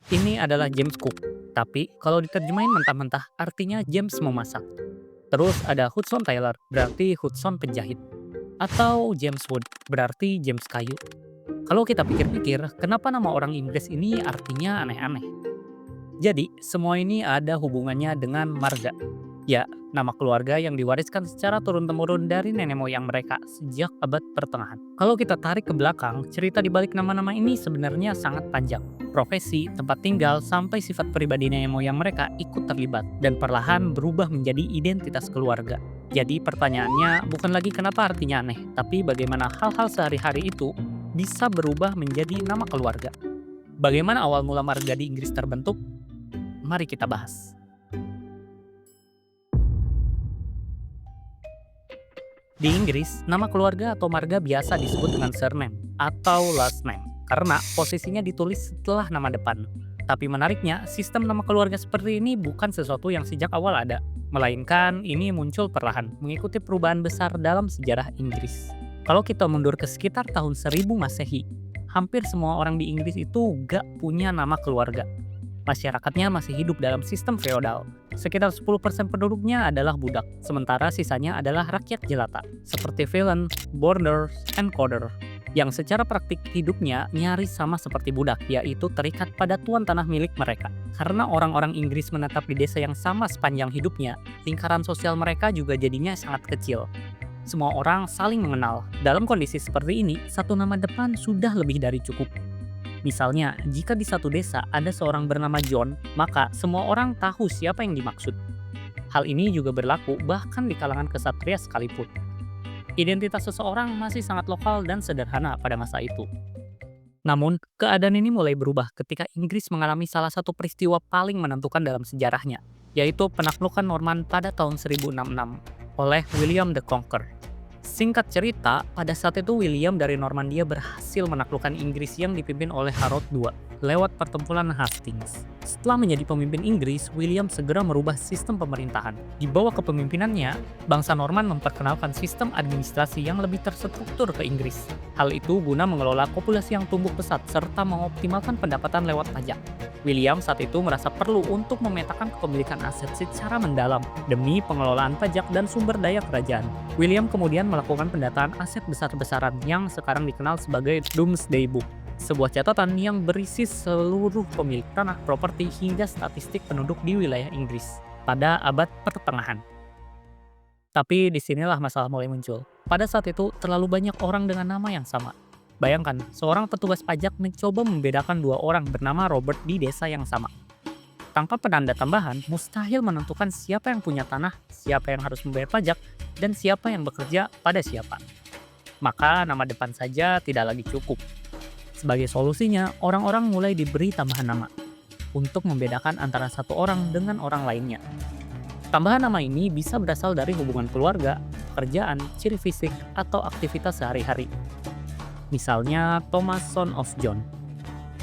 Ini adalah James Cook, tapi kalau diterjemahin mentah-mentah artinya James memasak. Terus ada Hudson Taylor, berarti Hudson penjahit. Atau James Wood, berarti James kayu. Kalau kita pikir-pikir, kenapa nama orang Inggris ini artinya aneh-aneh? Jadi, semua ini ada hubungannya dengan marga. Ya, nama keluarga yang diwariskan secara turun-temurun dari nenek moyang mereka sejak abad pertengahan. Kalau kita tarik ke belakang, cerita di balik nama-nama ini sebenarnya sangat panjang. Profesi, tempat tinggal, sampai sifat pribadi nenek moyang mereka ikut terlibat dan perlahan berubah menjadi identitas keluarga. Jadi pertanyaannya bukan lagi kenapa artinya aneh, tapi bagaimana hal-hal sehari-hari itu bisa berubah menjadi nama keluarga. Bagaimana awal mula marga di Inggris terbentuk? Mari kita bahas. Di Inggris, nama keluarga atau marga biasa disebut dengan surname atau last name karena posisinya ditulis setelah nama depan. Tapi menariknya, sistem nama keluarga seperti ini bukan sesuatu yang sejak awal ada, melainkan ini muncul perlahan mengikuti perubahan besar dalam sejarah Inggris. Kalau kita mundur ke sekitar tahun 1000 Masehi, hampir semua orang di Inggris itu gak punya nama keluarga. Masyarakatnya masih hidup dalam sistem feodal. Sekitar 10% penduduknya adalah budak, sementara sisanya adalah rakyat jelata, seperti villain, border, and coder, yang secara praktik hidupnya nyaris sama seperti budak, yaitu terikat pada tuan tanah milik mereka. Karena orang-orang Inggris menetap di desa yang sama sepanjang hidupnya, lingkaran sosial mereka juga jadinya sangat kecil. Semua orang saling mengenal. Dalam kondisi seperti ini, satu nama depan sudah lebih dari cukup. Misalnya, jika di satu desa ada seorang bernama John, maka semua orang tahu siapa yang dimaksud. Hal ini juga berlaku bahkan di kalangan kesatria sekalipun. Identitas seseorang masih sangat lokal dan sederhana pada masa itu. Namun, keadaan ini mulai berubah ketika Inggris mengalami salah satu peristiwa paling menentukan dalam sejarahnya, yaitu penaklukan Norman pada tahun 1066 oleh William the Conqueror. Singkat cerita, pada saat itu William dari Normandia berhasil menaklukkan Inggris yang dipimpin oleh Harold II lewat pertempuran Hastings. Setelah menjadi pemimpin Inggris, William segera merubah sistem pemerintahan. Di bawah kepemimpinannya, bangsa Norman memperkenalkan sistem administrasi yang lebih terstruktur ke Inggris. Hal itu guna mengelola populasi yang tumbuh pesat serta mengoptimalkan pendapatan lewat pajak. William saat itu merasa perlu untuk memetakan kepemilikan aset secara mendalam demi pengelolaan pajak dan sumber daya kerajaan. William kemudian melakukan pendataan aset besar-besaran yang sekarang dikenal sebagai Domesday Book, sebuah catatan yang berisi seluruh pemilik tanah, properti, hingga statistik penduduk di wilayah Inggris pada abad pertengahan. Tapi disinilah masalah mulai muncul. Pada saat itu, terlalu banyak orang dengan nama yang sama. Bayangkan, seorang petugas pajak mencoba membedakan dua orang bernama Robert di desa yang sama. Tanpa penanda tambahan, mustahil menentukan siapa yang punya tanah, siapa yang harus membayar pajak, dan siapa yang bekerja pada siapa. Maka nama depan saja tidak lagi cukup. Sebagai solusinya, orang-orang mulai diberi tambahan nama untuk membedakan antara satu orang dengan orang lainnya. Tambahan nama ini bisa berasal dari hubungan keluarga, pekerjaan, ciri fisik, atau aktivitas sehari-hari. Misalnya Thomas son of John,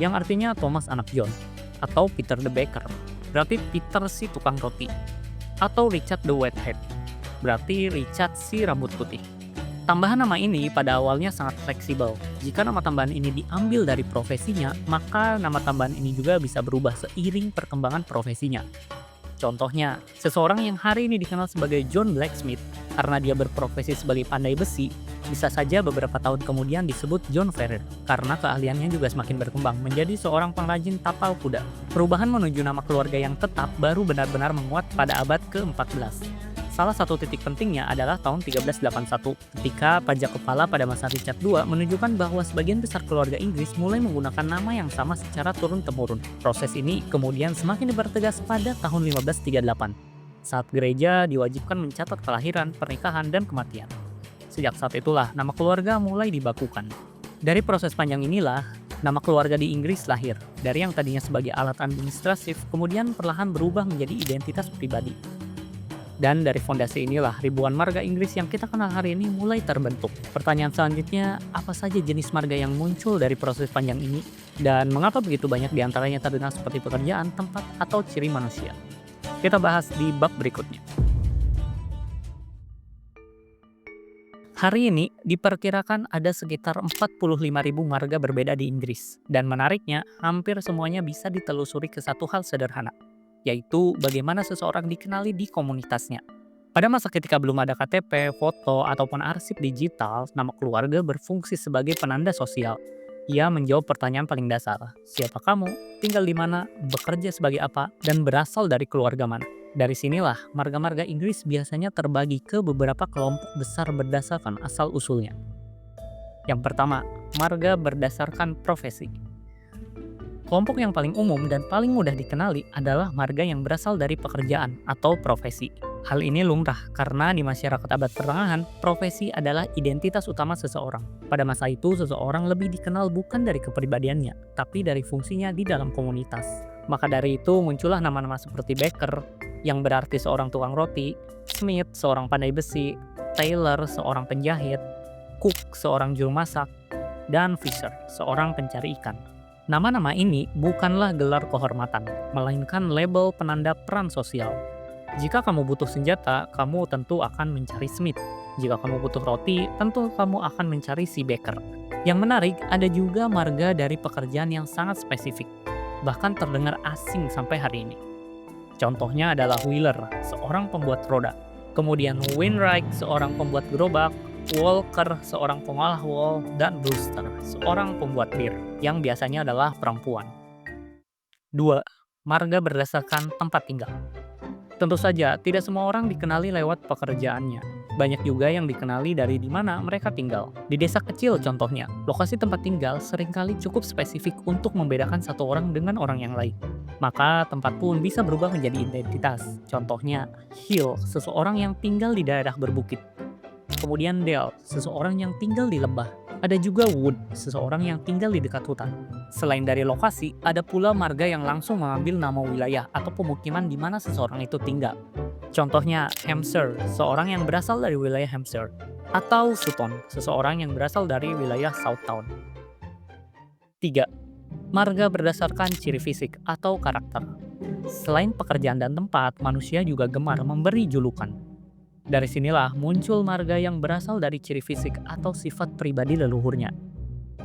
yang artinya Thomas anak John, atau Peter the Baker, berarti Peter si tukang roti, atau Richard the Whitehead, berarti Richard si rambut putih. Tambahan nama ini pada awalnya sangat fleksibel. Jika nama tambahan ini diambil dari profesinya, maka nama tambahan ini juga bisa berubah seiring perkembangan profesinya. Contohnya, seseorang yang hari ini dikenal sebagai John Blacksmith karena dia berprofesi sebagai pandai besi, bisa saja beberapa tahun kemudian disebut John Ferrer karena keahliannya juga semakin berkembang menjadi seorang pengrajin tapal kuda. Perubahan menuju nama keluarga yang tetap baru benar-benar menguat pada abad ke-14. Salah satu titik pentingnya adalah tahun 1381 ketika pajak kepala pada masa Richard II menunjukkan bahwa sebagian besar keluarga Inggris mulai menggunakan nama yang sama secara turun-temurun. Proses ini kemudian semakin dipertegas pada tahun 1538 saat gereja diwajibkan mencatat kelahiran, pernikahan, dan kematian. Sejak saat itulah nama keluarga mulai dibakukan. Dari proses panjang inilah, nama keluarga di Inggris lahir. Dari yang tadinya sebagai alat administratif, kemudian perlahan berubah menjadi identitas pribadi. Dan dari fondasi inilah ribuan marga Inggris yang kita kenal hari ini mulai terbentuk. Pertanyaan selanjutnya, apa saja jenis marga yang muncul dari proses panjang ini? Dan mengapa begitu banyak diantaranya terdengar seperti pekerjaan, tempat, atau ciri manusia? Kita bahas di bab berikutnya. Hari ini diperkirakan ada sekitar 45.000 marga berbeda di Inggris. Dan menariknya, hampir semuanya bisa ditelusuri ke satu hal sederhana, yaitu bagaimana seseorang dikenali di komunitasnya. Pada masa ketika belum ada KTP, foto, ataupun arsip digital, nama keluarga berfungsi sebagai penanda sosial. Ia menjawab pertanyaan paling dasar, siapa kamu, tinggal di mana, bekerja sebagai apa, dan berasal dari keluarga mana. Dari sinilah, marga-marga Inggris biasanya terbagi ke beberapa kelompok besar berdasarkan asal-usulnya. Yang pertama, marga berdasarkan profesi. Kelompok yang paling umum dan paling mudah dikenali adalah marga yang berasal dari pekerjaan atau profesi. Hal ini lumrah karena di masyarakat abad pertengahan, profesi adalah identitas utama seseorang. Pada masa itu, seseorang lebih dikenal bukan dari kepribadiannya, tapi dari fungsinya di dalam komunitas. Maka dari itu muncullah nama-nama seperti baker, yang berarti seorang tukang roti, smith, seorang pandai besi, tailor, seorang penjahit, cook, seorang juru masak, dan fisher, seorang pencari ikan. Nama-nama ini bukanlah gelar kehormatan, melainkan label penanda peran sosial. Jika kamu butuh senjata, kamu tentu akan mencari smith. Jika kamu butuh roti, tentu kamu akan mencari si baker. Yang menarik, ada juga marga dari pekerjaan yang sangat spesifik, bahkan terdengar asing sampai hari ini. Contohnya adalah Wheeler, seorang pembuat roda. Kemudian Wainwright, seorang pembuat gerobak. Walker, seorang pengolah wool, dan Brewster, seorang pembuat bir, yang biasanya adalah perempuan. 2. Marga berdasarkan tempat tinggal. Tentu saja, tidak semua orang dikenali lewat pekerjaannya. Banyak juga yang dikenali dari di mana mereka tinggal. Di desa kecil contohnya, lokasi tempat tinggal seringkali cukup spesifik untuk membedakan satu orang dengan orang yang lain. Maka tempat pun bisa berubah menjadi identitas. Contohnya, Hill, seseorang yang tinggal di daerah berbukit. Kemudian Dale, seseorang yang tinggal di lembah. Ada juga Wood, seseorang yang tinggal di dekat hutan. Selain dari lokasi, ada pula marga yang langsung mengambil nama wilayah atau pemukiman di mana seseorang itu tinggal. Contohnya Hampshire, seorang yang berasal dari wilayah Hampshire. Atau Sutton, seseorang yang berasal dari wilayah Southtown. 3. Marga berdasarkan ciri fisik atau karakter. Selain pekerjaan dan tempat, manusia juga gemar memberi julukan. Dari sinilah muncul marga yang berasal dari ciri fisik atau sifat pribadi leluhurnya.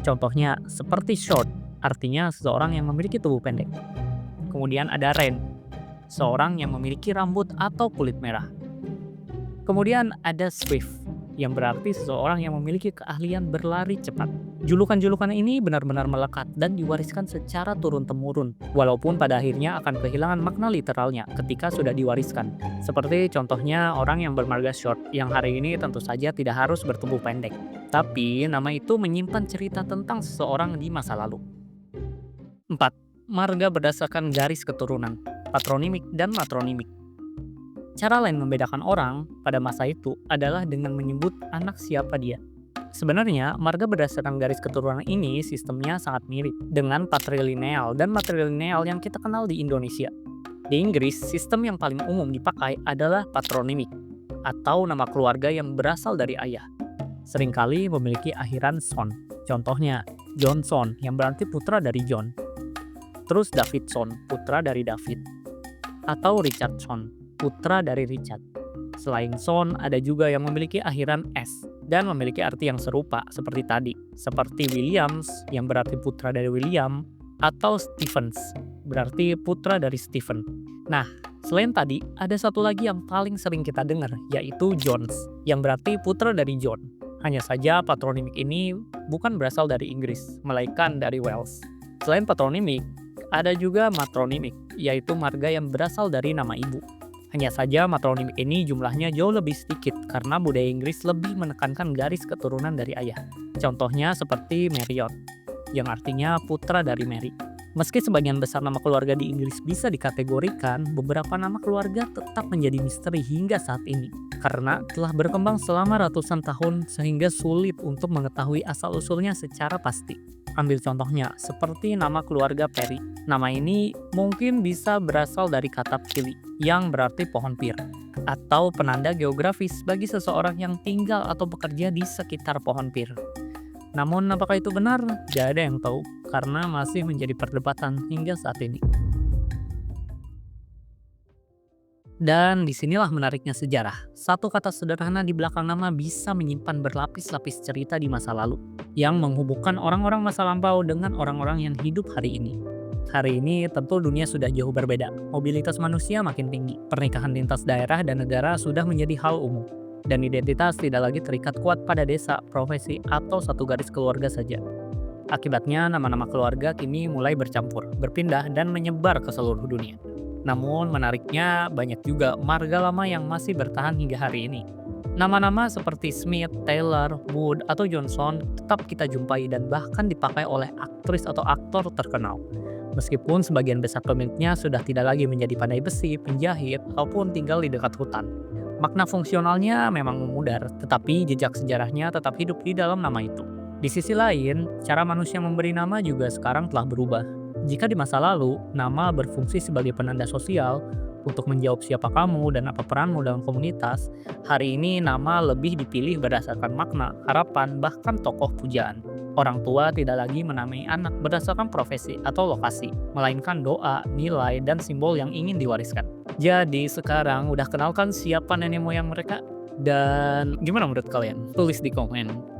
Contohnya seperti short, artinya seseorang yang memiliki tubuh pendek. Kemudian ada red, seorang yang memiliki rambut atau kulit merah. Kemudian ada swift, yang berarti seseorang yang memiliki keahlian berlari cepat. Julukan-julukan ini benar-benar melekat dan diwariskan secara turun-temurun, walaupun pada akhirnya akan kehilangan makna literalnya ketika sudah diwariskan. Seperti contohnya orang yang bermarga short, yang hari ini tentu saja tidak harus bertubuh pendek. Tapi nama itu menyimpan cerita tentang seseorang di masa lalu. 4. Marga berdasarkan garis keturunan, patronimik dan matronimik. Cara lain membedakan orang pada masa itu adalah dengan menyebut anak siapa dia. Sebenarnya, marga berdasarkan garis keturunan ini sistemnya sangat mirip dengan patrilineal dan matrilineal yang kita kenal di Indonesia. Di Inggris, sistem yang paling umum dipakai adalah patronymik, atau nama keluarga yang berasal dari ayah. Seringkali memiliki akhiran son. Contohnya, Johnson yang berarti putra dari John. Terus Davidson, putra dari David. Atau Richardson, putra dari Richard. Selain son, ada juga yang memiliki akhiran S dan memiliki arti yang serupa seperti tadi. Seperti Williams yang berarti putra dari William, atau Stephens berarti putra dari Stephen. Nah, selain tadi, ada satu lagi yang paling sering kita dengar, yaitu Jones yang berarti putra dari John. Hanya saja patronymik ini bukan berasal dari Inggris, melainkan dari Wales. Selain patronymik, ada juga matronymik, yaitu marga yang berasal dari nama ibu. Hanya saja matronymik ini jumlahnya jauh lebih sedikit karena budaya Inggris lebih menekankan garis keturunan dari ayah. Contohnya seperti Marriott, yang artinya putra dari Mary. Meski sebagian besar nama keluarga di Inggris bisa dikategorikan, beberapa nama keluarga tetap menjadi misteri hingga saat ini. Karena telah berkembang selama ratusan tahun sehingga sulit untuk mengetahui asal-usulnya secara pasti. Ambil contohnya, seperti nama keluarga Perry. Nama ini mungkin bisa berasal dari kata pili, yang berarti pohon pir, atau penanda geografis bagi seseorang yang tinggal atau bekerja di sekitar pohon pir. Namun apakah itu benar? Tidak ada yang tahu, karena masih menjadi perdebatan hingga saat ini. Dan disinilah menariknya sejarah. Satu kata sederhana di belakang nama bisa menyimpan berlapis-lapis cerita di masa lalu, yang menghubungkan orang-orang masa lampau dengan orang-orang yang hidup hari ini. Hari ini tentu dunia sudah jauh berbeda. Mobilitas manusia makin tinggi. Pernikahan lintas daerah dan negara sudah menjadi hal umum. Dan identitas tidak lagi terikat kuat pada desa, profesi, atau satu garis keluarga saja. Akibatnya nama-nama keluarga kini mulai bercampur, berpindah, dan menyebar ke seluruh dunia. Namun menariknya banyak juga marga lama yang masih bertahan hingga hari ini. Nama-nama seperti Smith, Taylor, Wood, atau Johnson tetap kita jumpai dan bahkan dipakai oleh aktris atau aktor terkenal. Meskipun sebagian besar pemiliknya sudah tidak lagi menjadi pandai besi, penjahit, ataupun tinggal di dekat hutan. Makna fungsionalnya memang memudar, tetapi jejak sejarahnya tetap hidup di dalam nama itu. Di sisi lain, cara manusia memberi nama juga sekarang telah berubah. Jika di masa lalu, nama berfungsi sebagai penanda sosial untuk menjawab siapa kamu dan apa peranmu dalam komunitas, hari ini nama lebih dipilih berdasarkan makna, harapan, bahkan tokoh pujaan. Orang tua tidak lagi menamai anak berdasarkan profesi atau lokasi, melainkan doa, nilai, dan simbol yang ingin diwariskan. Jadi sekarang udah kenalkan siapa nenek moyang mereka? Dan gimana menurut kalian? Tulis di komen.